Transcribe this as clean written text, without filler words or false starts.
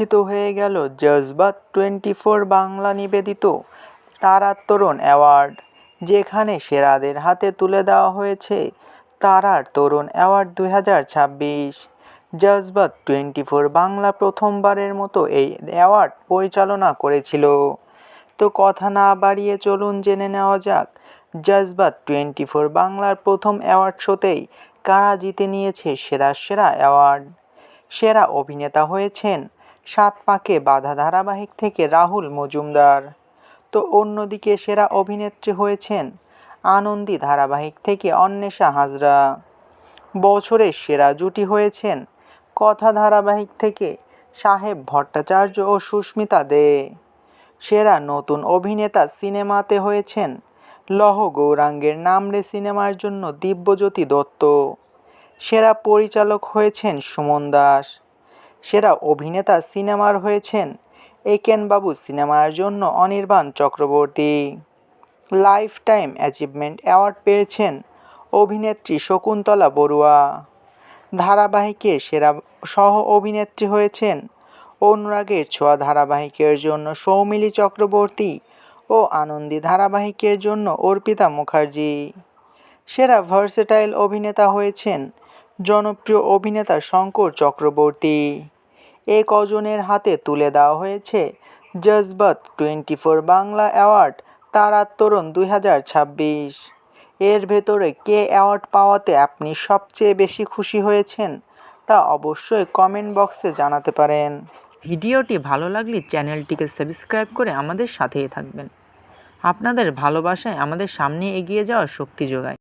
অনুষ্ঠিত হয়ে গেল জজবাত 24 বাংলা নিবেদিত তারার তরুণ অ্যাওয়ার্ড, যেখানে সেরাদের হাতে তুলে দেওয়া হয়েছে তারার তরুণ অ্যাওয়ার্ড 2026। জজবাত 24 বাংলা প্রথমবারের মতো এই অ্যাওয়ার্ড পরিচালনা করেছিল। তো কথা না বাড়িয়ে চলুন জেনে নেওয়া যাক জজবাত 24 বাংলার প্রথম অ্যাওয়ার্ড শোতেই কারা জিতে নিয়েছে সেরা অ্যাওয়ার্ড। সেরা অভিনেতা হয়েছেন সাত পাকে বাঁধা ধারাবাহিক থেকে রাহুল মজুমদার। তো অন্যদিকে সেরা অভিনেত্রী হয়েছেন আনন্দী ধারাবাহিক থেকে অন্বেষা হাজরা। বছরের সেরা জুটি হয়েছেন কথা ধারাবাহিক থেকে সাহেব ভট্টাচার্য ও সুস্মিতা দে। সেরা নতুন অভিনেতা সিনেমাতে হয়েছেন লহ গৌরাঙ্গের নামরে সিনেমার জন্য দিব্যজ্যোতি দত্ত। সেরা পরিচালক হয়েছেন সুমন দাস। সেরা অভিনেতা সিনেমার হয়েছেন একেন বাবু সিনেমার জন্য Anirban Chakraborty. Life time achievement award পেয়েছেন অভিনেত্রী শকুন্তলা বড়ুয়া। ধারাবাহিকে সেরা সহ অভিনেত্রী হয়েছেন অনুরাগের ছোঁয়া ধারাবাহিকের জন্য সৌমিলি চক্রবর্তী ও আনন্দী ধারাবাহিকের জন্য অর্পিতা মুখার্জি। সেরা ভার্সেটাইল অভিনেতা হয়েছেন জনপ্রিয় অভিনেতা শঙ্কর চক্রবর্তী। এ কজনের হাতে তুলে দেওয়া হয়েছে জজবাত 24 বাংলা অ্যাওয়ার্ড তারার তরুণ 2026। এর ভেতরে কে অ্যাওয়ার্ড পাওয়াতে আপনি সবচেয়ে বেশি খুশি হয়েছেন তা অবশ্যই কমেন্ট বক্সে জানাতে পারেন। ভিডিওটি ভালো লাগলে চ্যানেলটিকে সাবস্ক্রাইব করে আমাদের সাথেই থাকবেন। আপনাদের ভালোবাসায় আমাদের সামনে এগিয়ে যাওয়ার শক্তি যোগায়।